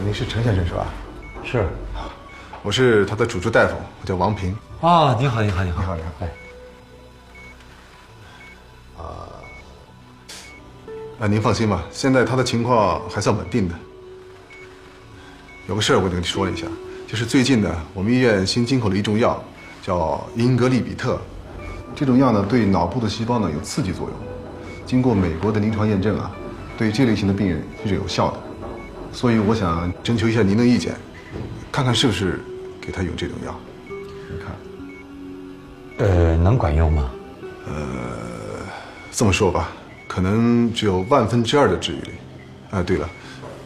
您是陈先生是吧？是，我是他的主治大夫，我叫王平。啊，你好，你好，你好，你好，你好。哎，您放心吧，现在他的情况还算稳定的。有个事儿我得跟你说一下，就是最近呢，我们医院新进口了一种药，叫英格利比特。这种药呢，对脑部的细胞呢有刺激作用，经过美国的临床验证啊，对这类型的病人是有效的。所以我想征求一下您的意见，看看是不是给他用这种药。你看，能管用吗？这么说吧，可能只有2/1000的治愈率。啊，对了，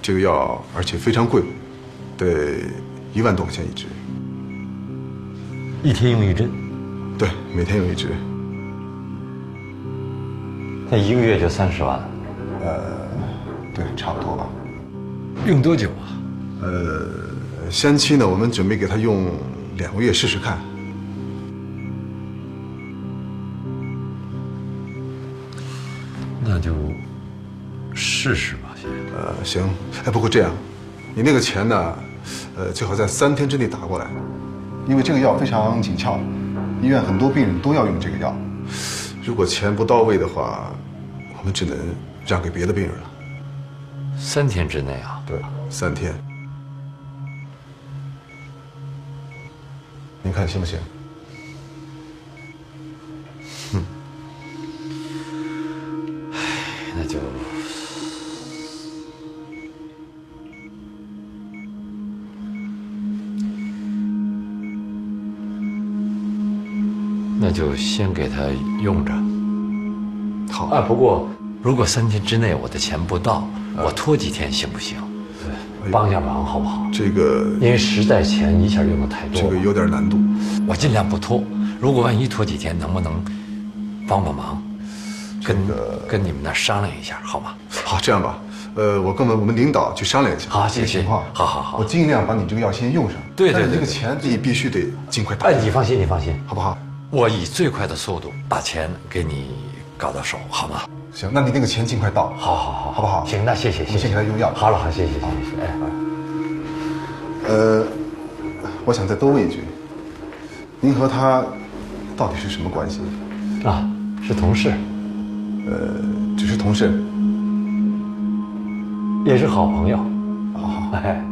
这个药而且非常贵，得1万多块钱一支。一天用1针？对，每天用1支。那1个月就30万？对，差不多吧。用多久啊？先期呢，我们准备给他用2个月试试看。那就试试吧，先。行。哎，不过这样，你那个钱呢，最好在3天之内打过来，因为这个药非常紧俏，医院很多病人都要用这个药。如果钱不到位的话，我们只能让给别的病人了。3天之内啊？对，3天。您看行不行？那就先给他用着。好啊，不过如果3天之内我的钱不到，我拖几天行不行？对，帮下忙好不好？这个因为实在钱一下用的太多了，这个有点难度。我尽量不拖。如果万一拖几天，能不能帮忙？跟你们那儿商量一下，好吗？好，这样吧，我跟我们领导去商量一下。好，谢谢。情况，好，我尽量把你这个药先用上。对，这个钱你必须得尽快打。哎，你放心，好不好？我以最快的速度把钱给你搞到手，好吗？行，那你那个钱尽快到。好，好不好？行，那谢谢。我先给他用药。好了，谢谢。哎，我想再多问一句，您和他到底是什么关系？啊，是同事。只是同事，也是好朋友。好。哎，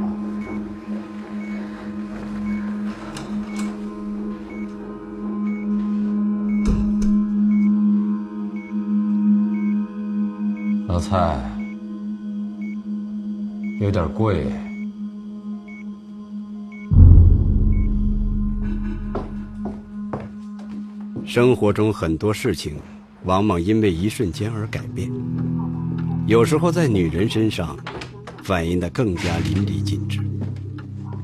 老蔡，有点贵。生活中很多事情往往因为一瞬间而改变，有时候在女人身上反映得更加淋漓尽致。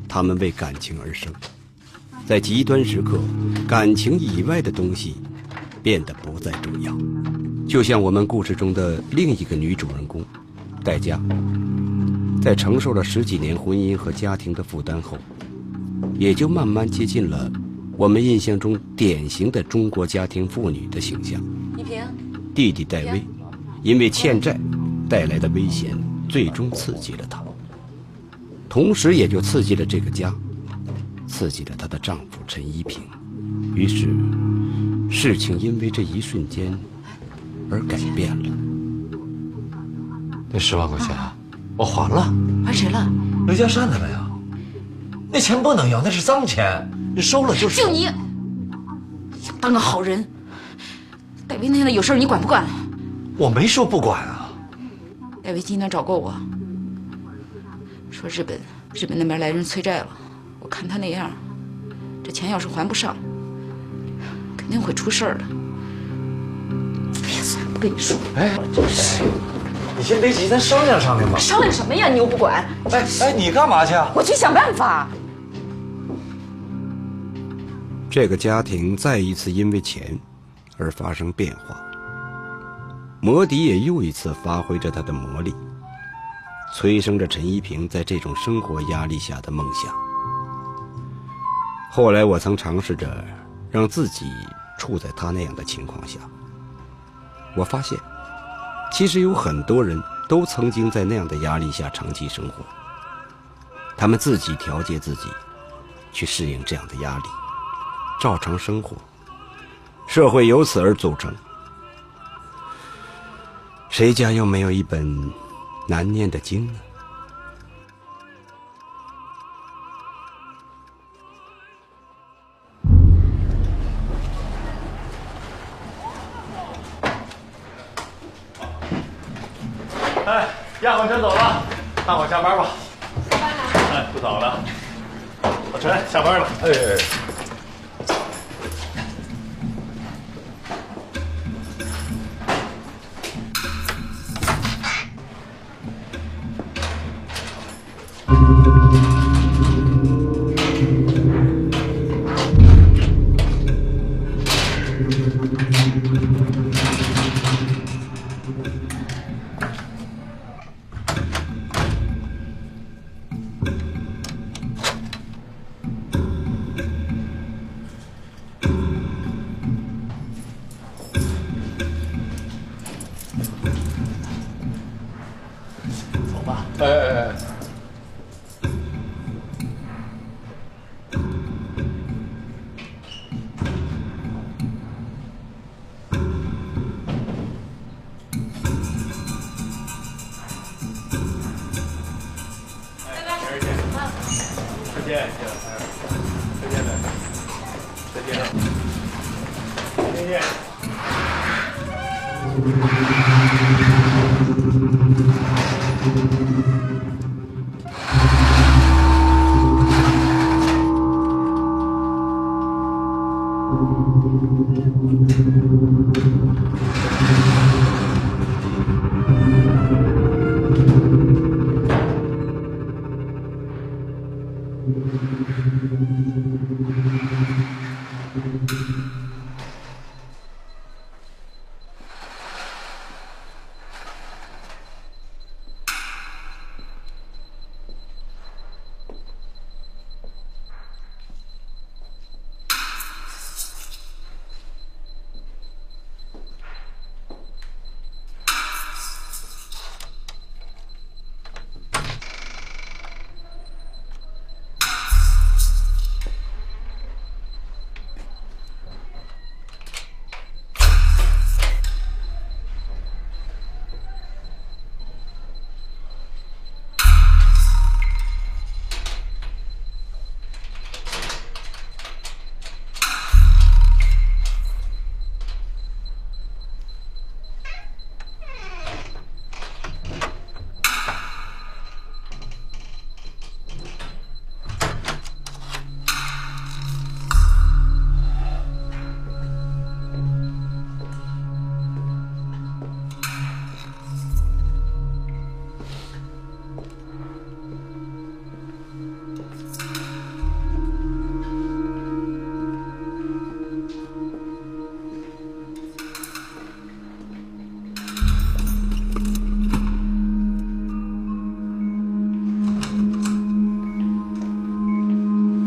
她们为感情而生，在极端时刻，感情以外的东西变得不再重要。就像我们故事中的另一个女主人公戴佳，在承受了10几年婚姻和家庭的负担后，也就慢慢接近了我们印象中典型的中国家庭妇女的形象。一平，弟弟戴威因为欠债带来的危险，最终刺激了她，同时也就刺激了这个家，刺激了她的丈夫陈一平。于是，事情因为这一瞬间而改变了。那10万块钱我还了，还谁了？刘家善的了呀。那钱不能要，那是脏钱。你收了就收。就你想当个好人，戴维那天的有事你管不管？我没说不管啊。戴维今天找过我，说日本那边来人催债了，我看他那样，这钱要是还不上，肯定会出事儿的。哎呀，算了，不跟你说。哎，你先别急，咱商量商量吧。商量什么呀？你又不管。哎，你干嘛去啊？我去想办法。这个家庭再一次因为钱而发生变化，魔笛也又一次发挥着它的魔力，催生着陈一平在这种生活压力下的梦想。后来我曾尝试着让自己处在他那样的情况下，我发现其实有很多人都曾经在那样的压力下长期生活，他们自己调节自己，去适应这样的压力，照常生活，社会由此而组成。谁家又没有一本难念的经呢？哎，丫鬟全走了，大伙下班吧。下班了。哎，不早了。老陈，下班了。哎。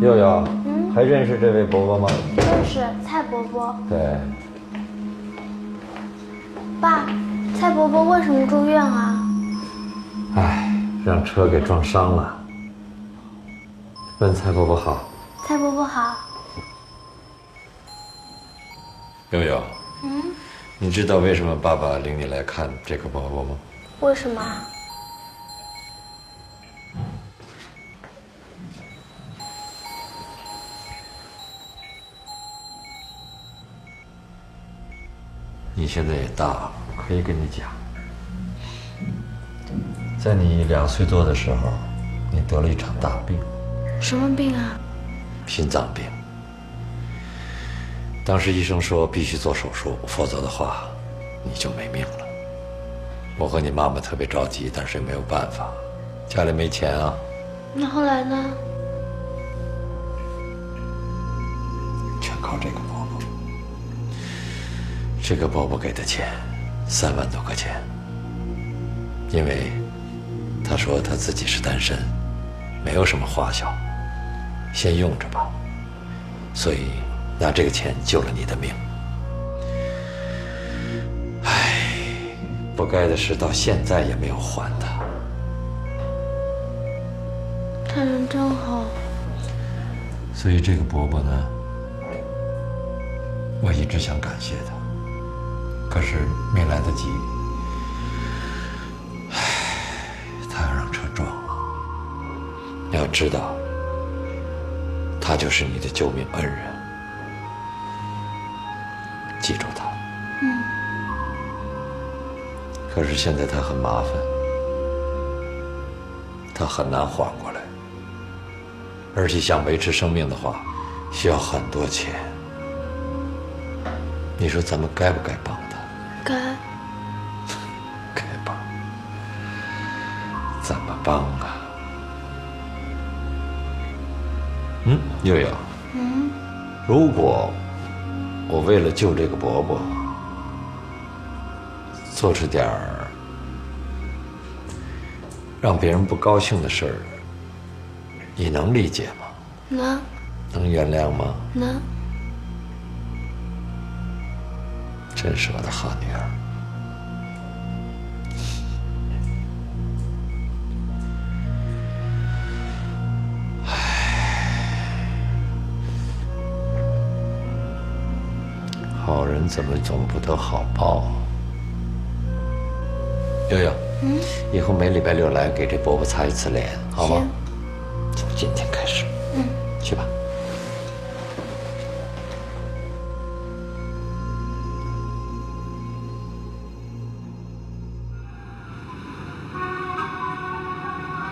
悠悠，还认识这位伯伯吗？认识，蔡伯伯。对。爸，蔡伯伯为什么住院啊？唉，让车给撞伤了。问蔡伯伯好。蔡伯伯好。悠悠，你知道为什么爸爸领你来看这个伯伯吗？为什么？你现在也大了，可以跟你讲，在你2岁多的时候，你得了一场大病。什么病啊？心脏病。当时医生说必须做手术，否则的话你就没命了。我和你妈妈特别着急，但是也没有办法，家里没钱啊。那后来呢？全靠这个伯伯。这个伯伯给的钱3万多块钱，因为他说他自己是单身，没有什么花销，先用着吧，所以拿这个钱救了你的命。唉，不该的事到现在也没有还他。他人真好。所以这个伯伯呢，我一直想感谢他，可是没来得及。唉，他要让车撞了。你要知道，他就是你的救命恩人，记住他。可是现在他很麻烦，他很难缓过来，而且想维持生命的话，需要很多钱。你说咱们该不该帮他？该。该帮。怎么帮啊？悠悠。如果我为了救这个伯伯，做出点儿让别人不高兴的事儿，你能理解吗？能。能原谅吗？能。真是我的好女儿。好人怎么总不得好报？悠悠，以后每礼拜6来给这伯伯擦一次脸，好吗？从今天开始，去吧。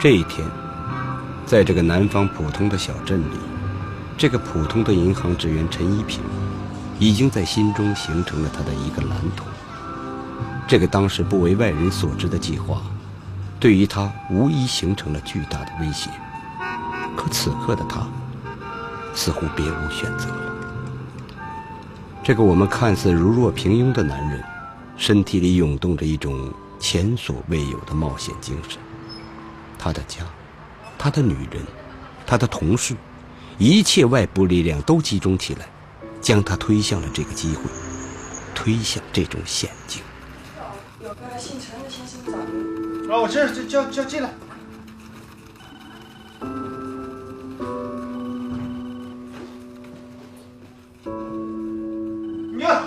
这一天，在这个南方普通的小镇里，这个普通的银行职员陈一平，已经在心中形成了他的一个蓝图。这个当时不为外人所知的计划，对于他无疑形成了巨大的威胁。可此刻的他，似乎别无选择了。这个我们看似如若平庸的男人，身体里涌动着一种前所未有的冒险精神。他的家，他的女人，他的同事，一切外部力量都集中起来，将他推向了这个机会，推向这种险境。有个姓陈的先生找啊，您。我这叫进来。哟，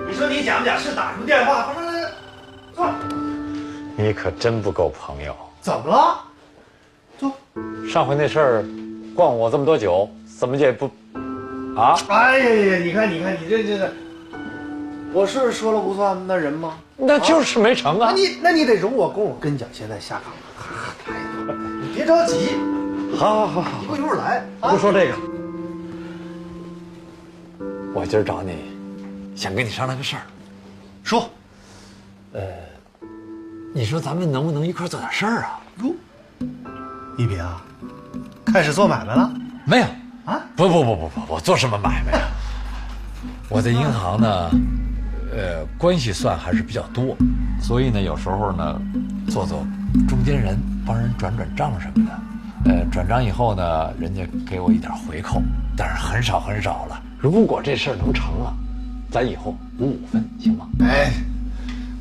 你说你讲不讲是打什么电话？快来，坐。你可真不够朋友。怎么了？坐。上回那事儿，灌我这么多酒，怎么也不啊？哎呀，你看，你这，我是说了不算的人吗？那就是没成啊！那你得容我跟我跟你讲，现在下岗了，太多了，你别着急。好，一会儿来。不说这个。我今儿找你，想跟你商量个事儿。说。你说咱们能不能一块做点事儿啊？哟，一平啊，开始做买卖了？没有啊？不，我做什么买卖呀？我在银行呢，关系算还是比较多，所以呢，有时候呢，做中间人，帮人转账什么的。转账以后呢，人家给我一点回扣，但是很少了。如果这事儿能成啊，咱以后5-5分，行吗？哎，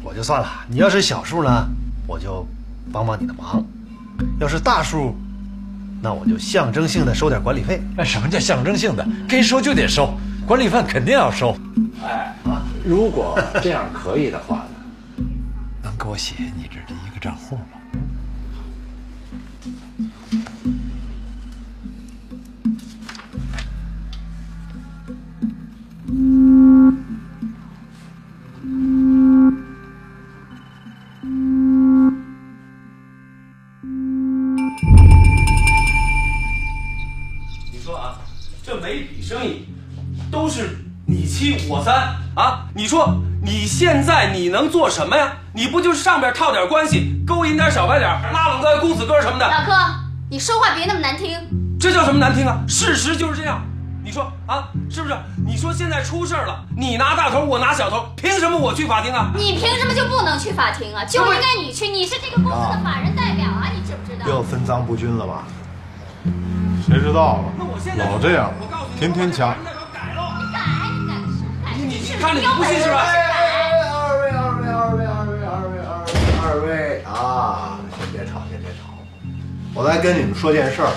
我就算了。你要是小数呢，我就帮你的忙；要是大数，那我就象征性的收点管理费。哎，什么叫象征性的？该收就得收，管理费肯定要收。哎啊，如果这样可以的话呢，能给我写你这第一个账户吗？生意，都是你七我三啊！你说你现在你能做什么呀？你不就是上边套点关系，勾引点小白脸，拉拢个公子哥什么的？老柯，你说话别那么难听。这叫什么难听啊？事实就是这样。你说啊，是不是？你说现在出事了，你拿大头，我拿小头，凭什么我去法庭啊？你凭什么就不能去法庭啊？就应该你去，你是这个公司的法人代表啊，你知不知道？又分赃不均了吧？谁知道了？那我现在老这样，天天掐。你改个事，改个事。你看着你不信是吧？二位啊，先别吵，先别吵。我来跟你们说件事儿，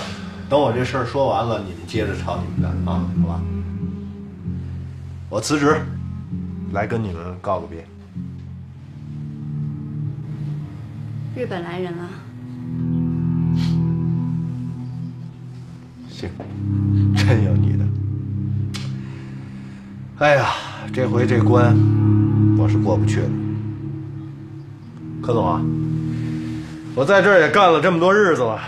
等我这事儿说完了，你们接着吵你们的啊，好吧？我辞职，来跟你们告个别。日本来人了。行，真有你的。哎呀，这回这关我是过不去了。柯总啊，我在这儿也干了这么多日子了，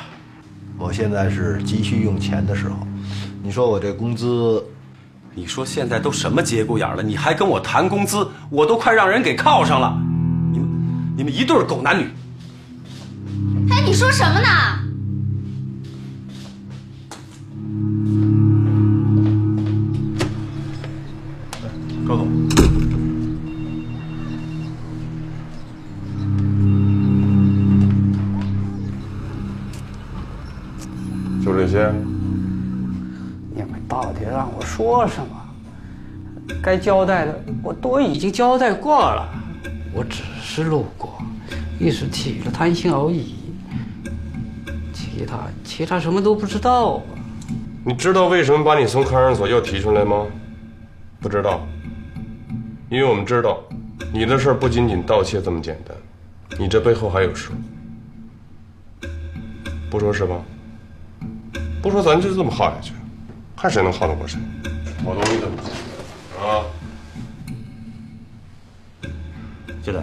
我现在是急需用钱的时候。你说我这工资，你说现在都什么节骨眼了，你还跟我谈工资，我都快让人给铐上了。你们一对狗男女。哎，你说什么呢？高总，就这些。你们到底让我说什么？该交代的我都已经交代过了，我只是路过，一时起了贪心而已，其他什么都不知道啊。你知道为什么把你从看守所又提出来吗？不知道，因为我们知道，你的事儿不仅仅盗窃这么简单，你这背后还有事。不说是吧？不说咱就这么耗下去，看谁能耗得过谁。好东西怎么啊？进来。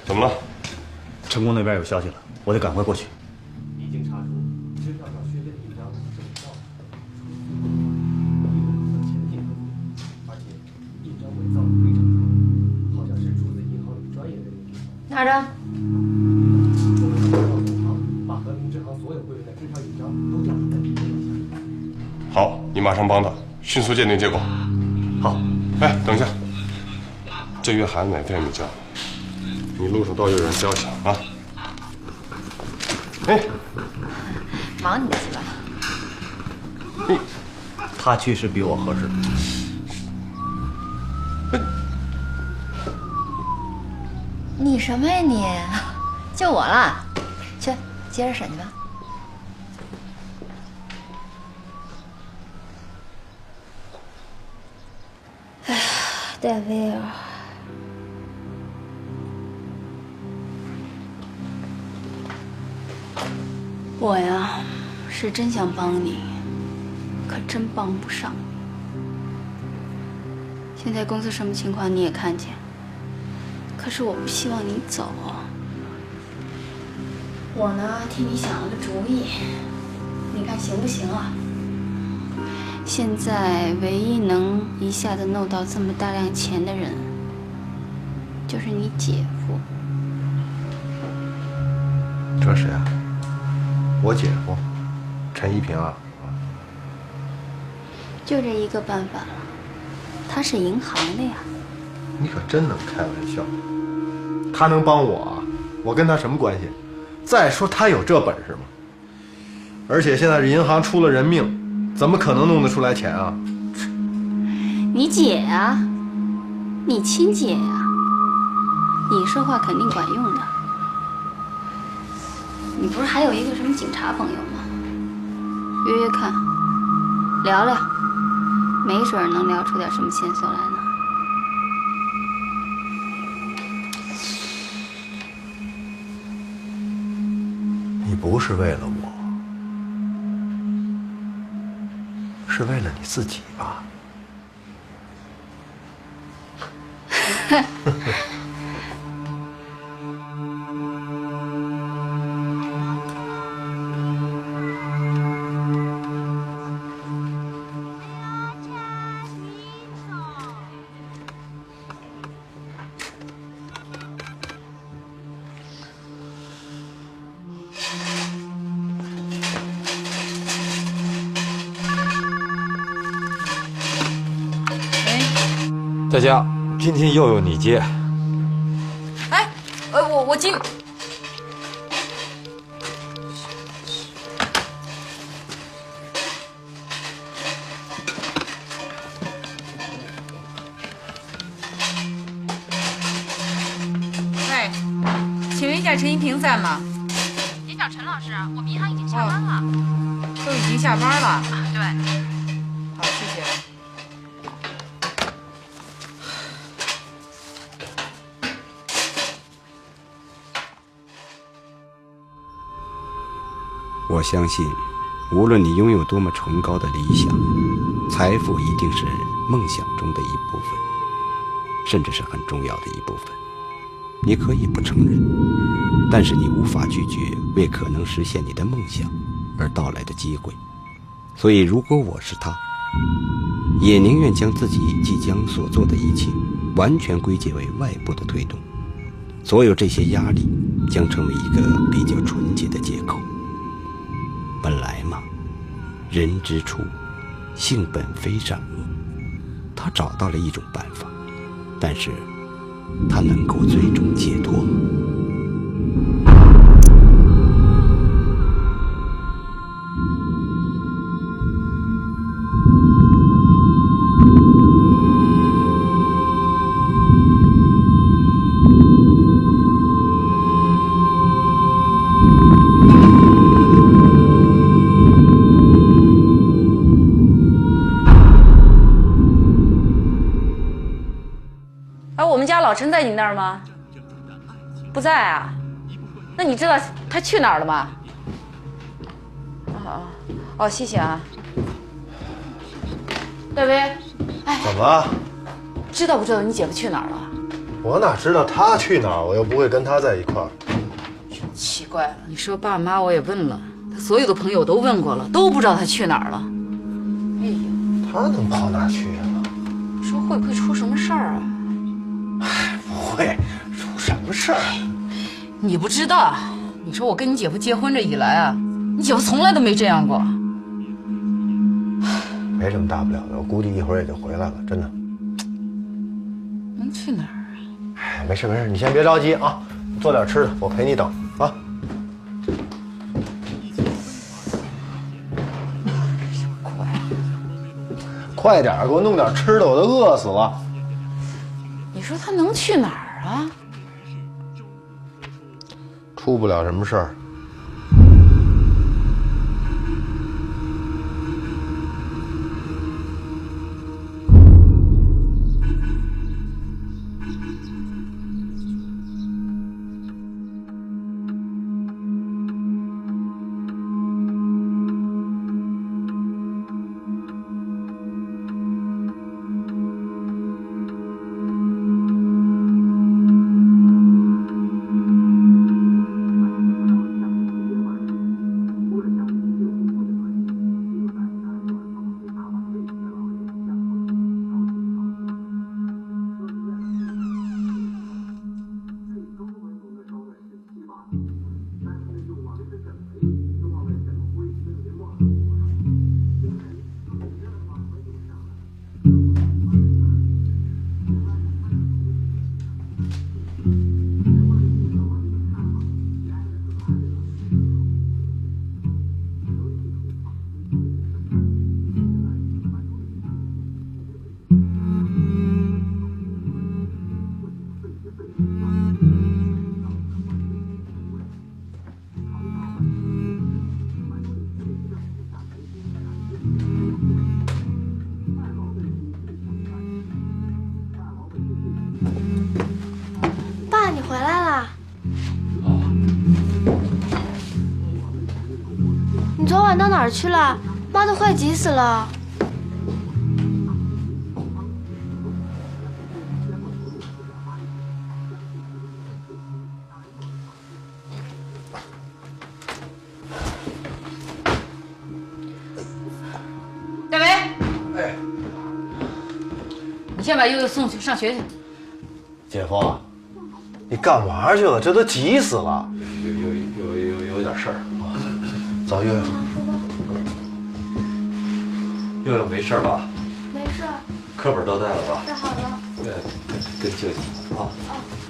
怎么了？成功那边有消息了，我得赶快过去。已经查出支票上削减的印章是伪造的，而且印章伪造的非常多，好像是出自银行里专业的人员。哪儿的？我们到总行把和平支行所有柜员的支票印章都调出来。好，你马上帮他迅速鉴定结果。好。哎，等一下，这月孩子奶费还没交，你路上都有人交钱啊。哎，忙你的去吧。他去是比我合适。你什么呀你？就我了，去接着审去吧。哎呀，戴维尔，我呀，是真想帮你，可真帮不上。现在公司什么情况你也看见，可是我不希望你走。我呢，替你想了个主意，你看行不行啊？现在唯一能一下子弄到这么大量钱的人，就是你姐夫。这谁啊？我姐夫，陈一平啊。就这一个办法了，他是银行的呀。你可真能开玩笑。他能帮我啊？我跟他什么关系？再说他有这本事吗？而且现在这银行出了人命，怎么可能弄得出来钱啊？你姐呀，你亲姐呀，你说话肯定管用的。你不是还有一个什么警察朋友吗？约约看，聊聊，没准能聊出点什么线索来呢。你不是为了我，是为了你自己吧？大家，今天又有你接。哎，我今。喂，请问一下陈一平在吗？您找陈老师，我们银行已经下班了。都已经下班了。对。好，谢谢。我相信，无论你拥有多么崇高的理想，财富一定是梦想中的一部分，甚至是很重要的一部分。你可以不承认，但是你无法拒绝为可能实现你的梦想而到来的机会。所以如果我是他，也宁愿将自己即将所做的一切完全归结为外部的推动，所有这些压力将成为一个比较纯洁的借口。本来嘛，人之初，性本非善恶。他找到了一种办法，但是他能够最终解脱吗？我们家老陈在你那儿吗？不在啊？那你知道他去哪儿了吗？哦，谢谢啊。戴维，哎，怎么？知道不知道你姐夫去哪儿了？我哪知道他去哪儿？我又不会跟他在一块儿。奇怪了，你说爸妈我也问了，他所有的朋友都问过了，都不知道他去哪儿了。哎呀，他能跑哪儿去啊？说会不会出什么事儿啊？不会出什么事儿。你不知道，你说我跟你姐夫结婚这以来啊，你姐夫从来都没这样过。没什么大不了的，我估计一会儿也就回来了，真的。能去哪儿啊？哎，没事没事，你先别着急啊，做点吃的，我陪你等啊。快点，给我弄点吃的，我都饿死了。你说他能去哪儿啊？出不了什么事儿。爸，你回来啦？你昨晚到哪儿去了？妈都快急死了。戴维，哎，你先把悠悠送去上学去。姐夫，你干嘛去了？这都急死了。有点事儿。走，悠悠。悠悠没事吧？没事。课本都带了吧？带好了。跟舅舅啊，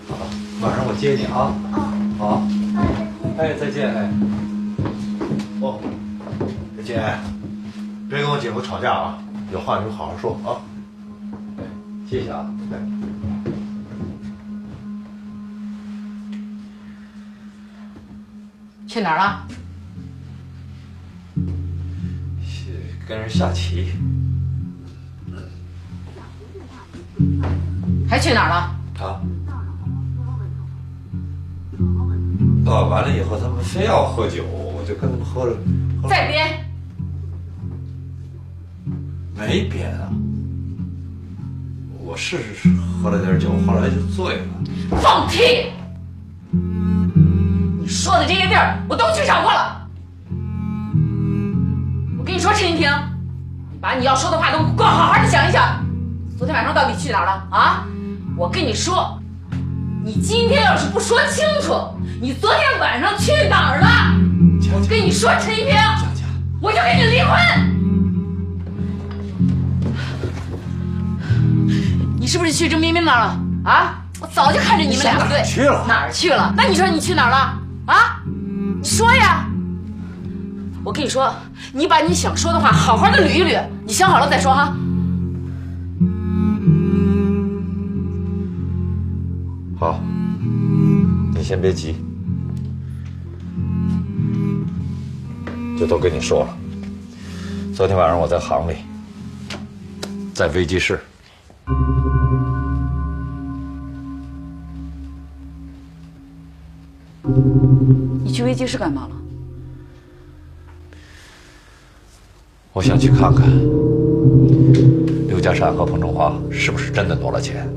好，晚上我接你啊。好。哎，再见哎。哦，姐，别跟我姐夫吵架啊，有话你们好好说啊。谢谢啊。去哪儿了？跟人下棋。还去哪儿了？啊？完了以后，他们非要喝酒，我就跟他们喝了。再编？没编啊。我是喝了点酒，后来就醉了。放屁！你说的这些地儿我都去找过了。我跟你说，陈一平，你把你要说的话都给我好好的想一想。昨天晚上到底去哪儿了啊？我跟你说，你今天要是不说清楚，你昨天晚上去哪儿了？我跟你说，陈一平，我就跟你离婚。你是不是去郑彬彬那儿了啊？我早就看着你们两个对。去了？哪儿去了？那你说你去哪儿了？啊？你说呀！我跟你说，你把你想说的话好好的捋一捋，你想好了再说哈。好，你先别急，就都跟你说了。昨天晚上我在行里，在危机室。你去危机室干嘛了？我想去看看刘家善和彭中华是不是真的挪了钱。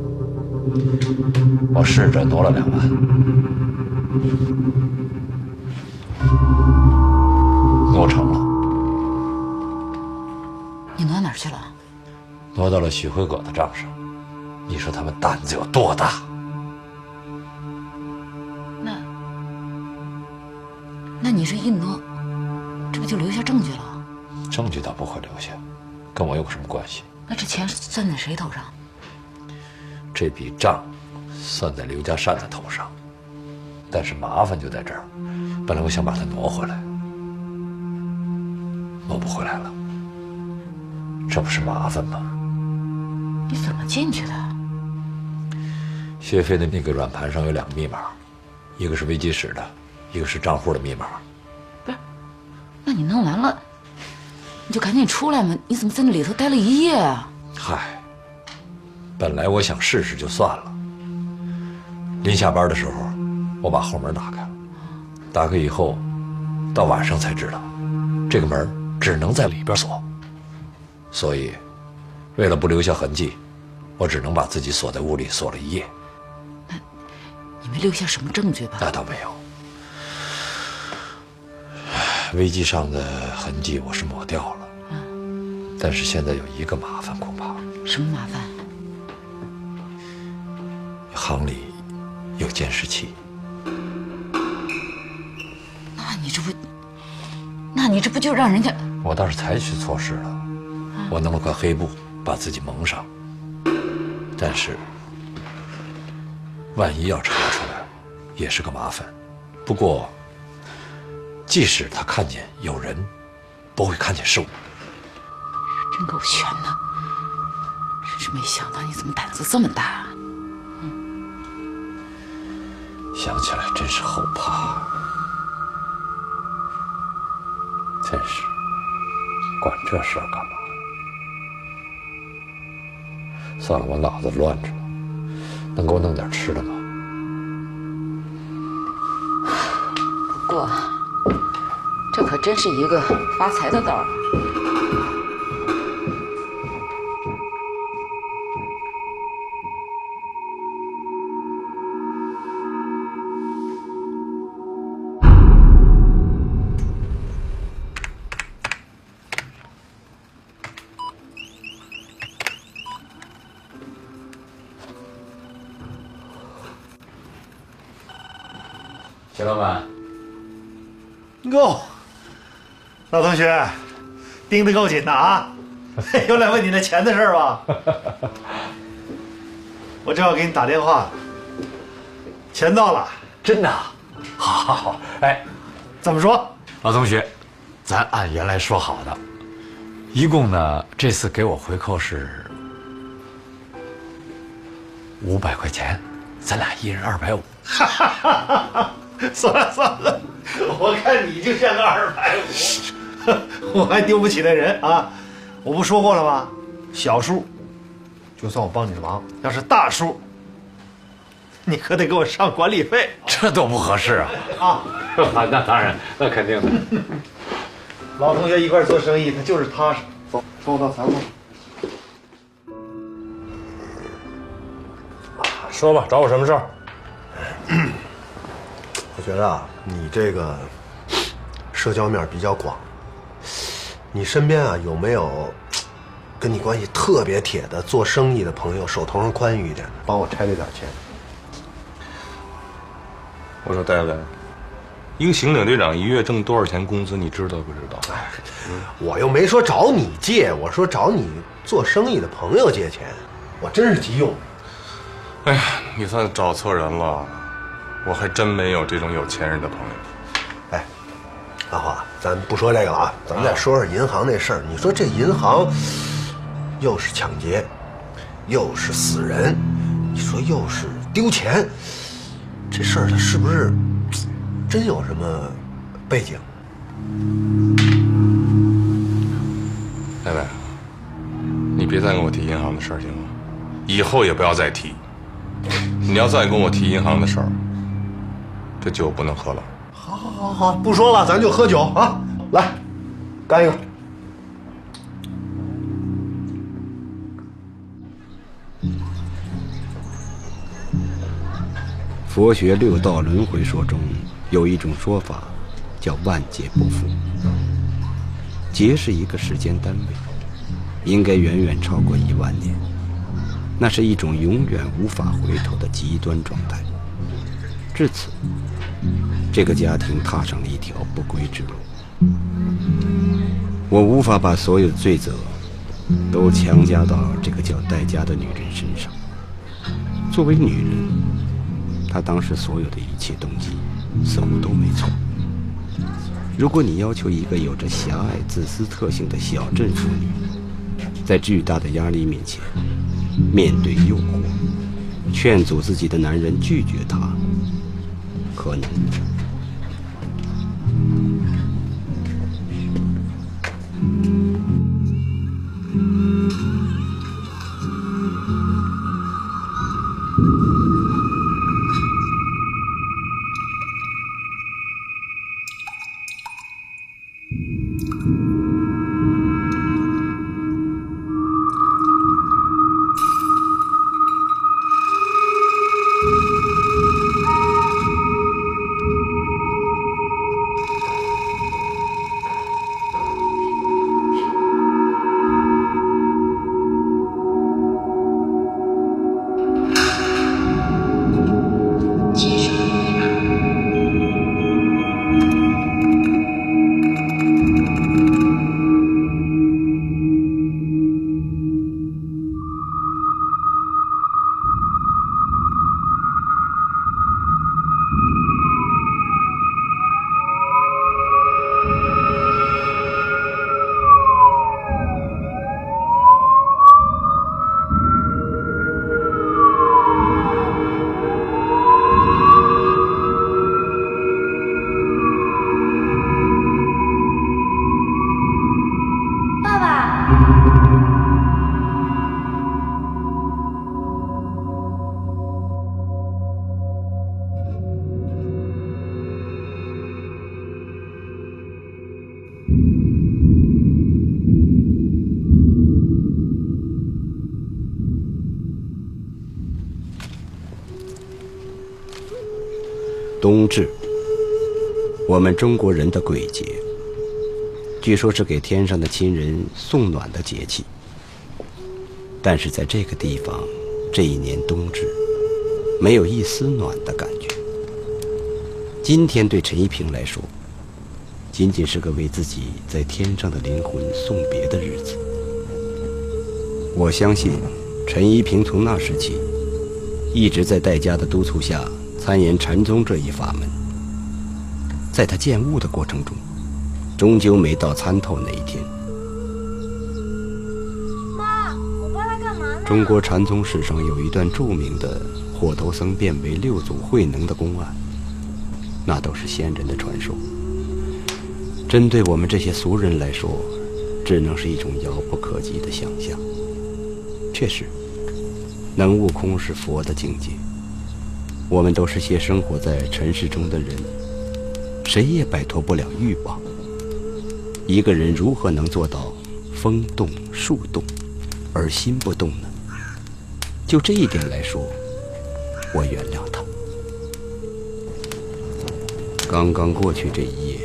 我试着挪了2万，挪成了。你挪哪儿去了？挪到了许辉葛的账上。你说他们胆子有多大？那你这一挪，这不就留下证据了？证据倒不会留下，跟我有什么关系？那这钱算在谁头上？这笔账算在刘家善的头上，但是麻烦就在这儿。本来我想把它挪回来，挪不回来了，这不是麻烦吗？你怎么进去的？谢飞的那个软盘上有2个密码，一个是危机室的，一个是账户的密码。不是，那你弄完了，你就赶紧出来嘛！你怎么在那里头待了一夜啊？嗨，本来我想试试就算了。临下班的时候，我把后门打开了，打开以后，到晚上才知道，这个门只能在里边锁。所以，为了不留下痕迹，我只能把自己锁在屋里锁了1夜。你没留下什么证据吧？那倒没有。危机上的痕迹我是抹掉了，但是现在有一个麻烦，恐怕。什么麻烦？行里有监视器。那你这不就让人家……我倒是采取措施了，我弄了块黑布把自己蒙上，但是万一要查出来，也是个麻烦。不过，即使他看见有人，不会看见是我。真够悬的，真是没想到你怎么胆子这么大。想起来真是后怕，真是管这事儿干嘛？算了，我脑子乱着了，能给我弄点吃的吗？不过，这可真是一个发财的道儿。徐老板，够，老同学，盯得够紧的啊！又来问你那钱的事儿吧？我正要给你打电话，钱到了。真的？好，好，好。哎，怎么说？老同学，咱按原来说好的，一共呢，这次给我回扣是500块钱，咱俩一人250。算了算了，我看你就像个250，我还丢不起那人啊！我不说过了吗？小数，就算我帮你的忙；要是大数，你可得给我上管理费。这多不合适啊！啊，那当然，那肯定的。老同学一块做生意，他就是踏实。走，跟我到财务部。说吧，找我什么事儿？我觉得啊，你这个社交面比较广，你身边啊有没有跟你关系特别铁的做生意的朋友，手头上宽裕一点，帮我拆这点钱？我说戴维，一个刑警队长一月挣多少钱工资，你知道不知道？我又没说找你借，我说找你做生意的朋友借钱，我真是急用。哎呀，你算找错人了，我还真没有这种有钱人的朋友。哎，阿华，咱不说这个了啊，咱们再说说银行那事儿。你说这银行又是抢劫，又是死人，你说又是丢钱，这事儿它是不是真有什么背景？戴维，你别再跟我提银行的事儿行吗？以后也不要再提。你要再跟我提银行的事儿，这酒不能喝了。好，不说了，咱就喝酒啊！来，干一个。佛学六道轮回说中有一种说法，叫万劫不复。劫是一个时间单位，应该远远超过10000年。那是一种永远无法回头的极端状态。至此，这个家庭踏上了一条不归之路。我无法把所有的罪责都强加到这个叫戴家的女人身上。作为女人，她当时所有的一切动机似乎都没错。如果你要求一个有着狭隘自私特性的小镇妇女，在巨大的压力面前面对诱惑，劝阻自己的男人拒绝她，可能冬至，我们中国人的鬼节，据说是给天上的亲人送暖的节气。但是在这个地方，这一年冬至，没有一丝暖的感觉。今天对陈一平来说，仅仅是个为自己在天上的灵魂送别的日子。我相信，陈一平从那时起，一直在戴家的督促下参研禅宗这一法门。在他见悟的过程中，终究没到参透那一天。妈，我爸来干嘛呢？中国禅宗史上有一段著名的火头僧变为6祖慧能的公案，那都是先人的传说。针对我们这些俗人来说，只能是一种遥不可及的想象。确实，能悟空是佛的境界，我们都是些生活在尘世中的人，谁也摆脱不了欲望。一个人如何能做到风动树动而心不动呢？就这一点来说，我原谅他。刚刚过去这一夜，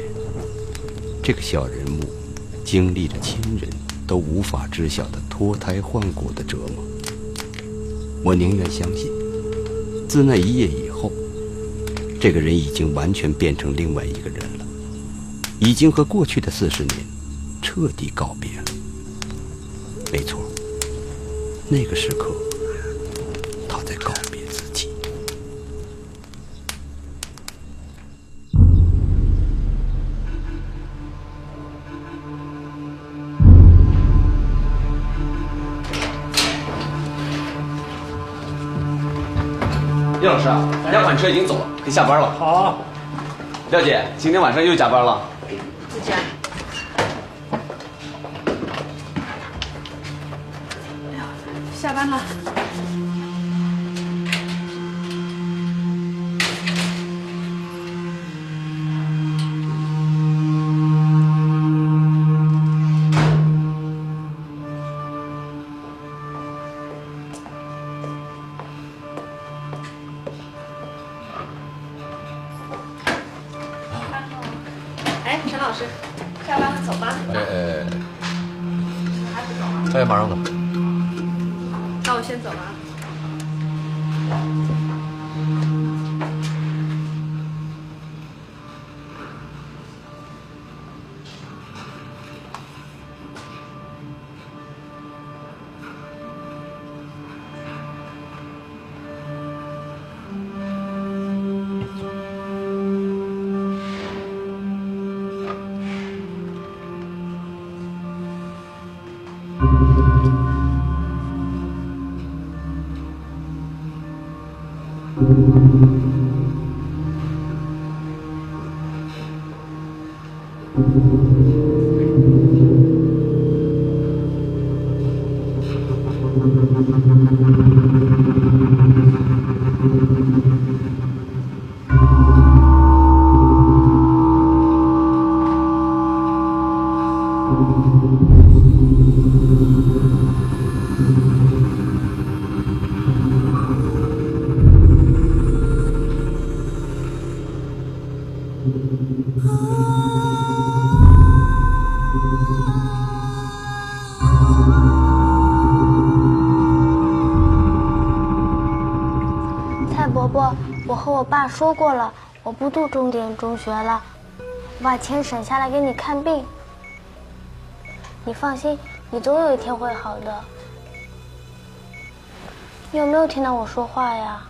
这个小人物经历着亲人都无法知晓的脱胎换骨的折磨。我宁愿相信，自那一夜以后，这个人已经完全变成另外一个人了，已经和过去的40年彻底告别了。没错，那个时刻，他在告别自己。叶老师啊，两款车已经走了，可以下班了。好。廖姐，今天晚上又加班了。自家。哎呀，下班了。陈老师，下班了，走吧。还不走啊？马上走。那我先走了啊。蔡伯伯，我和我爸说过了，我不读重点中学了，我把钱省下来给你看病。你放心，你总有一天会好的。你有没有听到我说话呀？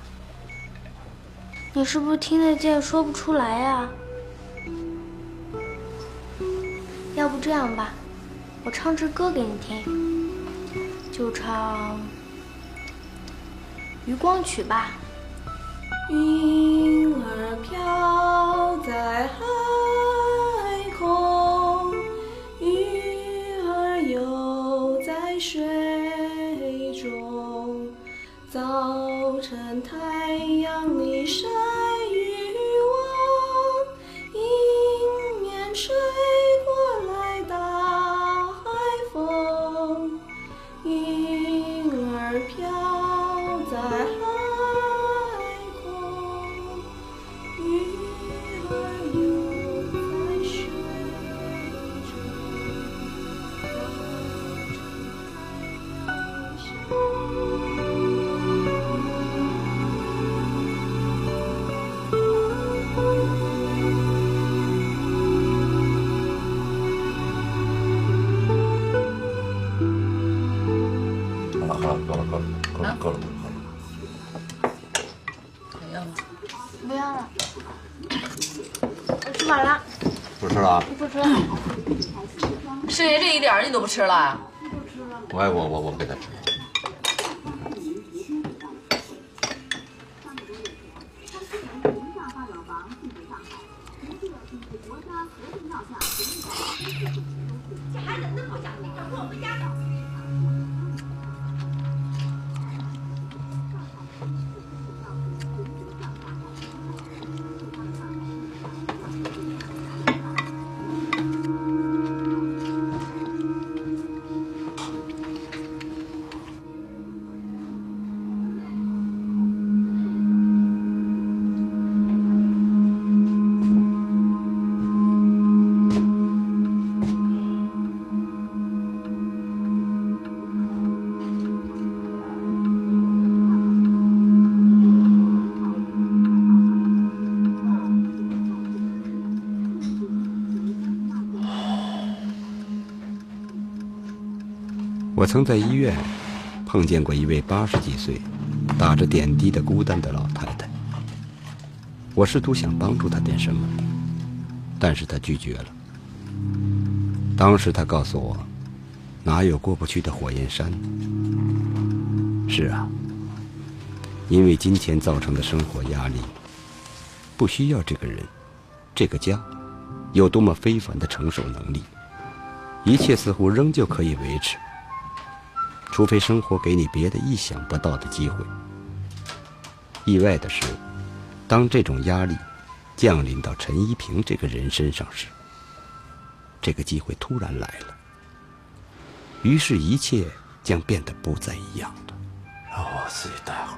你是不是听得见说不出来呀？要不这样吧，我唱支歌给你听，就唱《渔光曲》吧。云儿飘在海空，鱼儿游在水中。早晨太阳里晒渔网，迎面吹过来大海风。云儿飘在海空。不要了，我吃饱了。不吃了啊？不吃了。师爷这一点你都不吃了？我给他吃。这孩子那么小，你跟我回家吧。我曾在医院碰见过一位80几岁、打着点滴的孤单的老太太。我试图想帮助她点什么，但是她拒绝了。当时她告诉我，哪有过不去的火焰山？是啊，因为金钱造成的生活压力，不需要这个人、这个家有多么非凡的承受能力，一切似乎仍旧可以维持。除非生活给你别的意想不到的机会。意外的是，当这种压力降临到陈一平这个人身上时，这个机会突然来了，于是一切将变得不再一样了。让我自己待会儿。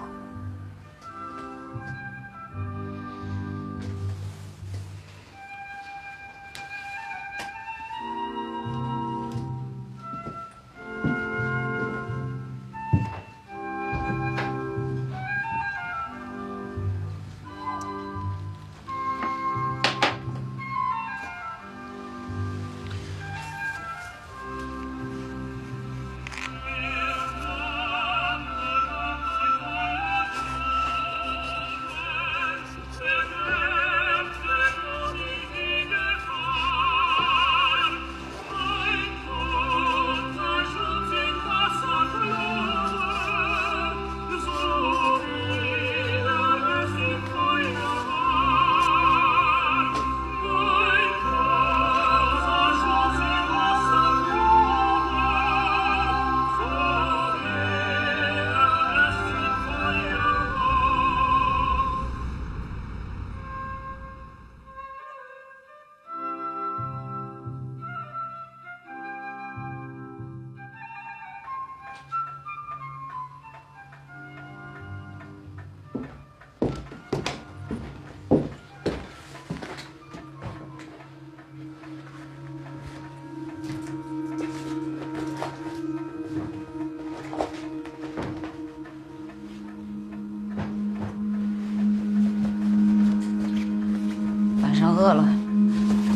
饿了，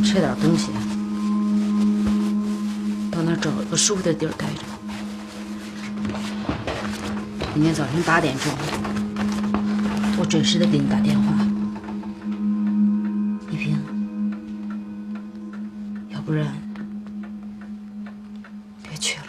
吃点东西，到那儿找个舒服的地儿待着。明天早晨8点钟，我准时的给你打电话。一平，要不然别去了。